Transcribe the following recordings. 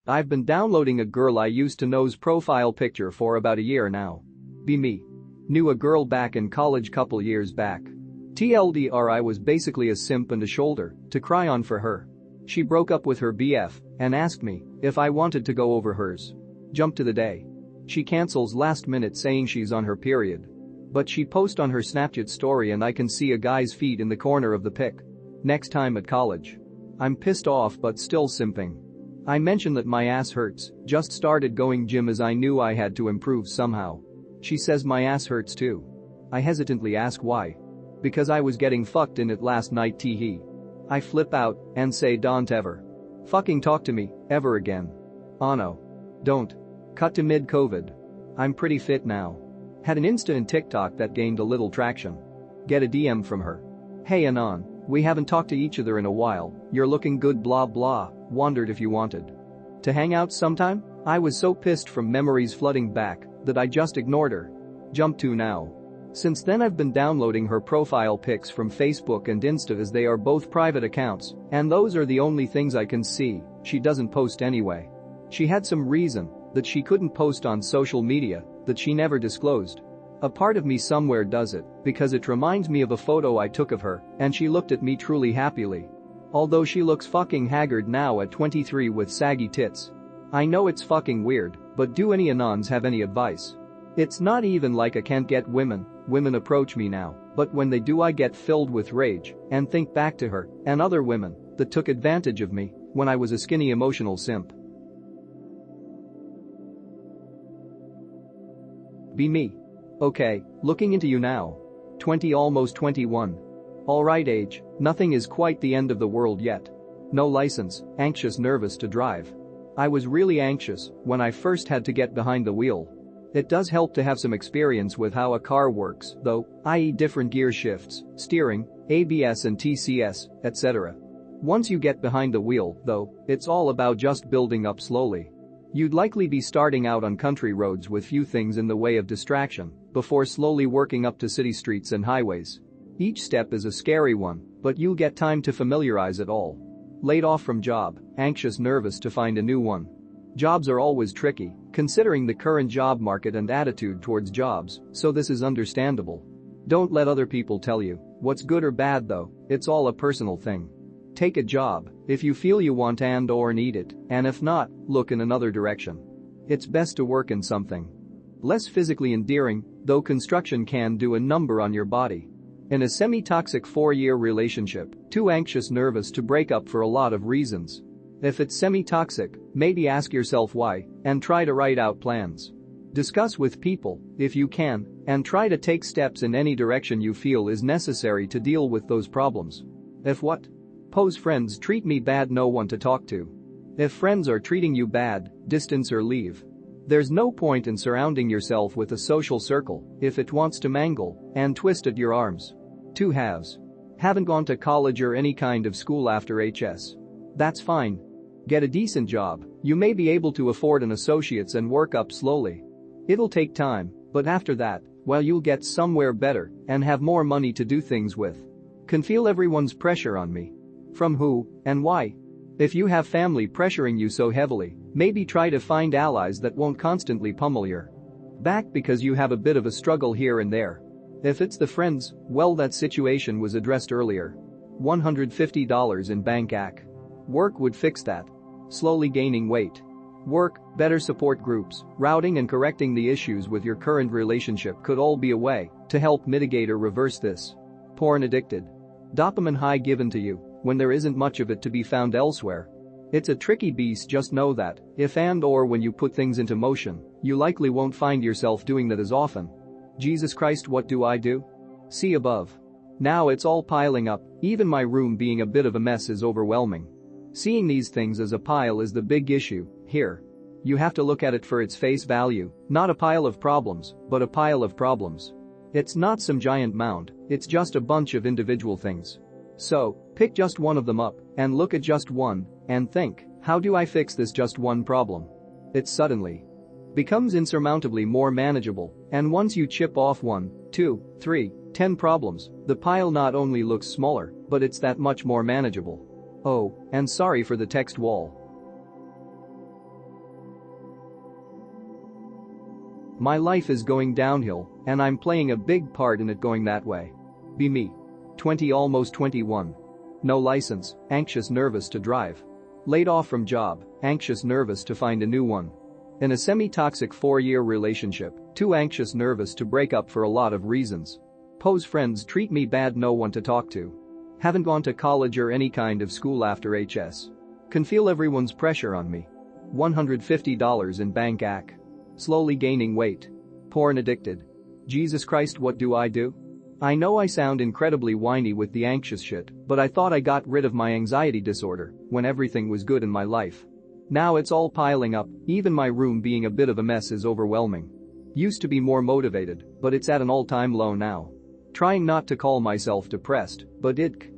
I've been downloading a girl I used to know's profile picture for about a year now. Be me. Knew a girl back in college couple years back. TLDR, I was basically a simp and a shoulder to cry on for her. She broke up with her BF and asked me if I wanted to go over hers. Jump to the day. She cancels last minute saying she's on her period. But she posts on her Snapchat story and I can see a guy's feet in the corner of the pic. Next time at college. I'm pissed off but still simping. I mention that my ass hurts, just started going gym as I knew I had to improve somehow. She says my ass hurts too. I hesitantly ask why. Because I was getting fucked in it last night teehee. I flip out and say don't ever fucking talk to me ever again. Oh no. Don't. Cut to mid-COVID. I'm pretty fit now. Had an Insta and TikTok that gained a little traction. Get a DM from her. Hey Anon, we haven't talked to each other in a while, you're looking good blah blah, wondered if you wanted to hang out sometime? I was so pissed from memories flooding back that I just ignored her. Jump to now. Since then I've been downloading her profile pics from Facebook and Insta as they are both private accounts, and those are the only things I can see. She doesn't post anyway. She had some reason that she couldn't post on social media that she never disclosed. A part of me somewhere does it because it reminds me of a photo I took of her and she looked at me truly happily. Although she looks fucking haggard now at 23 with saggy tits. I know it's fucking weird, but do any Anons have any advice? It's not even like I can't get women approach me now, but when they do I get filled with rage and think back to her and other women that took advantage of me when I was a skinny emotional simp. Be me. Okay, looking into you now. 20 almost 21. Alright age, nothing is quite the end of the world yet. No license, anxious nervous to drive. I was really anxious when I first had to get behind the wheel. It does help to have some experience with how a car works though, i.e. different gear shifts, steering, ABS and TCS, etc. Once you get behind the wheel, though, it's all about just building up slowly. You'd likely be starting out on country roads with few things in the way of distraction before slowly working up to city streets and highways. Each step is a scary one, but you'll get time to familiarize it all. Laid off from job, anxious nervous to find a new one. Jobs are always tricky, considering the current job market and attitude towards jobs, so this is understandable. Don't let other people tell you what's good or bad though, it's all a personal thing. Take a job if you feel you want and/or need it, and if not, look in another direction. It's best to work in something less physically endearing, though construction can do a number on your body. In a semi-toxic 4-year relationship, too anxious nervous to break up for a lot of reasons. If it's semi-toxic, maybe ask yourself why and try to write out plans. Discuss with people, if you can, and try to take steps in any direction you feel is necessary to deal with those problems. If what? Pose friends treat me bad, no one to talk to. If friends are treating you bad, distance or leave. There's no point in surrounding yourself with a social circle if it wants to mangle and twist at your arms. 2 halves. Haven't gone to college or any kind of school after HS. That's fine. Get a decent job, you may be able to afford an associate's and work up slowly. It'll take time, but after that, well you'll get somewhere better and have more money to do things with. Can feel everyone's pressure on me. From who and why? If you have family pressuring you so heavily, maybe try to find allies that won't constantly pummel your back because you have a bit of a struggle here and there. If it's the friends, well that situation was addressed earlier. $150 in bank ac. Work would fix that. Slowly gaining weight. Work, better support groups, routing and correcting the issues with your current relationship could all be a way to help mitigate or reverse this. Porn addicted. Dopamine high given to you when there isn't much of it to be found elsewhere. It's a tricky beast, just know that if and/or when you put things into motion, you likely won't find yourself doing that as often. Jesus Christ, what do I do? See above. Now it's all piling up, even my room being a bit of a mess is overwhelming. Seeing these things as a pile is the big issue here. You have to look at it for its face value, not a pile of problems, but a pile of problems. It's not some giant mound, it's just a bunch of individual things. So, pick just one of them up and look at just one and think, how do I fix this just one problem? It suddenly becomes insurmountably more manageable, and once you chip off 1, 2, 3, 10 problems, the pile not only looks smaller, but it's that much more manageable. Oh, and sorry for the text wall. My life is going downhill, and I'm playing a big part in it going that way. Be me. 20 almost 21. No license, anxious nervous to drive. Laid off from job, anxious nervous to find a new one. In a semi-toxic 4-year relationship, too anxious nervous to break up for a lot of reasons. Pose friends treat me bad, no one to talk to. Haven't gone to college or any kind of school after HS. Can feel everyone's pressure on me. $150 in bank ac. Slowly gaining weight. Porn addicted. Jesus Christ, what do? I know I sound incredibly whiny with the anxious shit, but I thought I got rid of my anxiety disorder when everything was good in my life. Now it's all piling up, even my room being a bit of a mess is overwhelming. Used to be more motivated, but it's at an all-time low now. Trying not to call myself depressed, but it.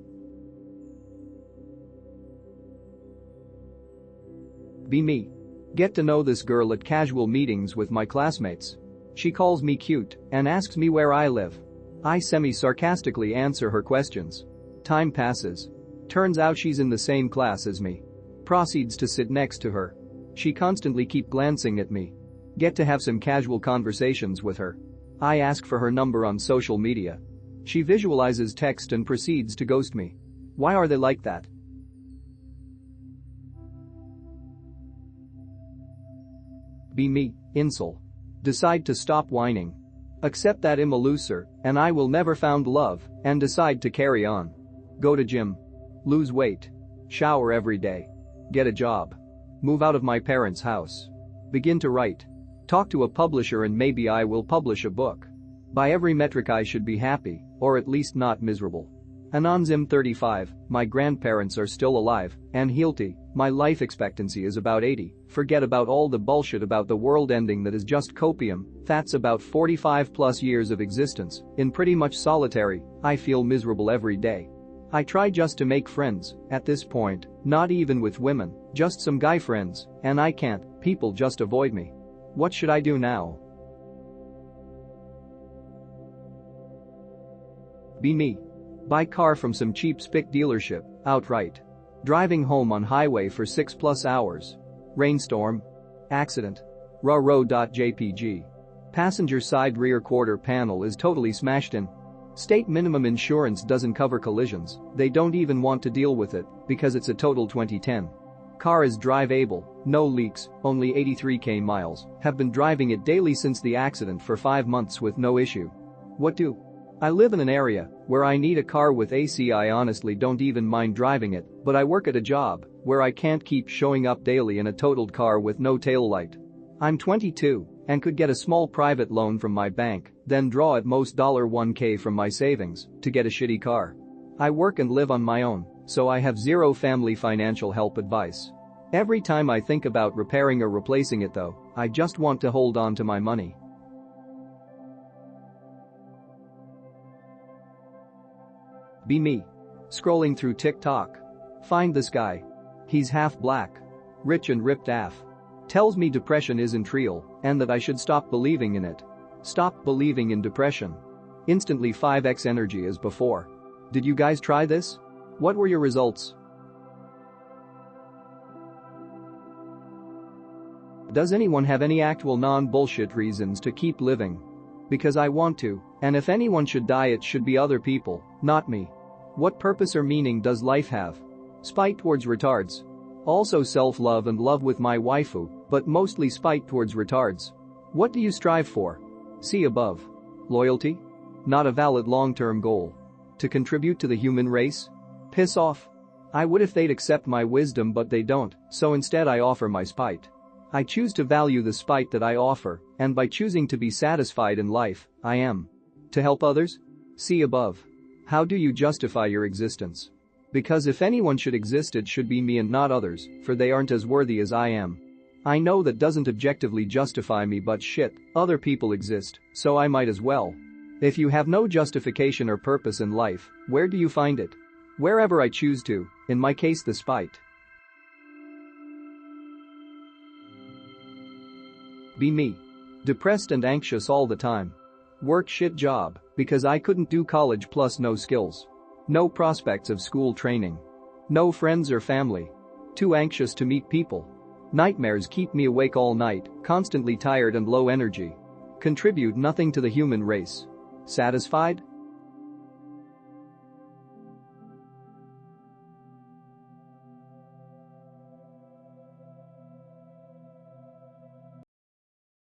Be me. Get to know this girl at casual meetings with my classmates. She calls me cute and asks me where I live. I semi-sarcastically answer her questions. Time passes. Turns out she's in the same class as me. Proceeds to sit next to her. She constantly keep glancing at me. Get to have some casual conversations with her. I ask for her number on social media. She visualizes text and proceeds to ghost me. Why are they like that? Be me, incel. Decide to stop whining. Accept that I'm a loser, and I will never found love, and decide to carry on. Go to gym. Lose weight. Shower every day. Get a job. Move out of my parents' house. Begin to write. Talk to a publisher and maybe I will publish a book. By every metric I should be happy, or at least not miserable. Anonzim 35, my grandparents are still alive, and healthy, my life expectancy is about 80, forget about all the bullshit about the world ending that is just copium, that's about 45 plus years of existence, in pretty much solitary, I feel miserable every day. I try just to make friends, at this point, not even with women, just some guy friends, and I can't, people just avoid me. What should I do now? Be me. Buy car from some cheap spick dealership, outright. Driving home on highway for 6+ hours. Rainstorm. Accident. Raw.jpg. Passenger side rear quarter panel is totally smashed in. State minimum insurance doesn't cover collisions, they don't even want to deal with it because it's a total 2010. Car is drive-able, no leaks, only 83k miles, have been driving it daily since the accident for 5 months with no issue. What do? I live in an area where I need a car with AC. I honestly don't even mind driving it, but I work at a job where I can't keep showing up daily in a totaled car with no taillight. I'm 22 and could get a small private loan from my bank, then draw at most $1K from my savings to get a shitty car. I work and live on my own, so I have zero family financial help advice. Every time I think about repairing or replacing it though, I just want to hold on to my money. Be me. Scrolling through TikTok. Find this guy. He's half black. Rich and ripped af. Tells me depression isn't real and that I should stop believing in it. Stop believing in depression. Instantly 5x energy as before. Did you guys try this? What were your results? Does anyone have any actual non-bullshit reasons to keep living? Because I want to, and if anyone should die it should be other people, not me. What purpose or meaning does life have? Spite towards retards. Also self-love and love with my waifu, but mostly spite towards retards. What do you strive for? See above. Loyalty? Not a valid long-term goal. To contribute to the human race? Piss off. I would if they'd accept my wisdom but they don't, so instead I offer my spite. I choose to value the spite that I offer, and by choosing to be satisfied in life, I am. To help others? See above. How do you justify your existence? Because if anyone should exist it should be me and not others, for they aren't as worthy as I am. I know that doesn't objectively justify me but shit, other people exist, so I might as well. If you have no justification or purpose in life, where do you find it? Wherever I choose to, in my case the spite. Be me. Depressed and anxious all the time. Work shit job, because I couldn't do college plus no skills. No prospects of school training. No friends or family. Too anxious to meet people. Nightmares keep me awake all night, constantly tired and low energy. Contribute nothing to the human race. Satisfied?